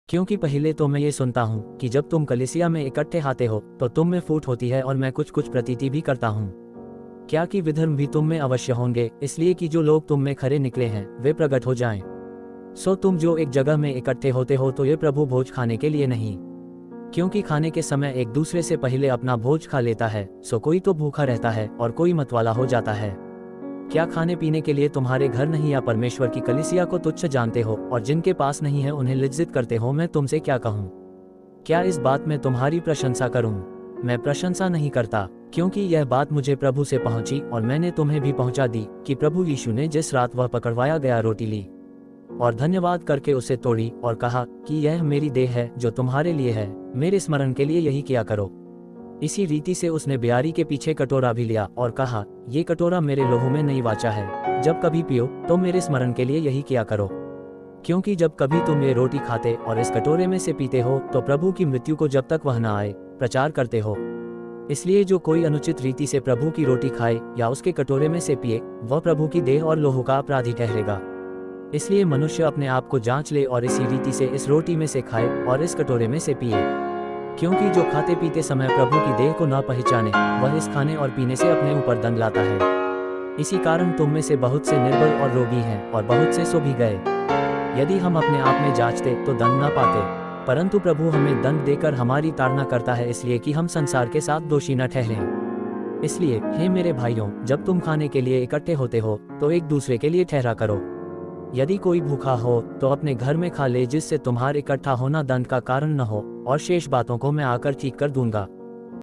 क्योंकि पहले तो मैं ये सुनता हूँ कि जब तुम कलीसिया में इकट्ठे आते हो तो तुम में फूट होती है, और मैं कुछ कुछ प्रतीति भी करता हूँ। क्या कि विधर्म भी तुम में अवश्य होंगे, इसलिए कि जो लोग तुम में खरे निकले हैं वे प्रकट हो जाएं। सो तुम जो एक जगह में इकट्ठे होते हो तो ये प्रभु भोज खाने के लिए नहीं, क्योंकि खाने के समय एक दूसरे से पहले अपना भोज खा लेता है। सो कोई तो भूखा रहता है और कोई मतवाला हो जाता है। क्या खाने पीने के लिए तुम्हारे घर नहीं या परमेश्वर की कलीसिया को तुच्छ जानते हो, और जिनके पास नहीं है उन्हें लज्जित करते हो? मैं तुमसे क्या कहूँ? क्या इस बात में तुम्हारी प्रशंसा करूँ? मैं प्रशंसा नहीं करता, क्योंकि यह बात मुझे प्रभु से पहुंची और मैंने तुम्हें भी पहुंचा दी कि प्रभु यीशु ने जिस रात वह पकड़वाया गया रोटी ली और धन्यवाद करके उसे तोड़ी और कहा कि यह मेरी देह है जो तुम्हारे लिए है, मेरे स्मरण के लिए यही किया करो। इसी रीति से उसने ब्यारी के पीछे कटोरा भी लिया और कहा, ये कटोरा मेरे लोहू में नई वाचा है, जब कभी पियो तो मेरे स्मरण के लिए यही किया करो। क्योंकि जब कभी तुम ये रोटी खाते और इस कटोरे में से पीते हो तो प्रभु की मृत्यु को जब तक वह न आए प्रचार करते हो। इसलिए जो कोई अनुचित रीति से प्रभु की रोटी खाए या उसके कटोरे में से पिए, वह प्रभु की देह और लोहू का अपराधी ठहरेगा। इसलिए मनुष्य अपने आप को जांच ले और इसी रीति से इस रोटी में से खाए और इस कटोरे में से पिए। क्योंकि जो खाते पीते समय प्रभु की देह को न पहचाने, वह इस खाने और पीने से अपने ऊपर दंड लाता है। इसी कारण तुम में से बहुत से निर्बल और रोगी हैं और बहुत से सो भी गए। यदि हम अपने आप में जांचते तो दंड न पाते, परंतु प्रभु हमें दंड देकर हमारी ताड़ना करता है, इसलिए कि हम संसार के साथ दोषी न ठहरें। इसलिए हे मेरे भाइयों, जब तुम खाने के लिए इकट्ठे होते हो तो एक दूसरे के लिए ठहरा करो। यदि कोई भूखा हो तो अपने घर में खा ले, जिससे तुम्हारे इकट्ठा होना दंड का कारण न हो, और शेष बातों को मैं आकर ठीक कर दूंगा।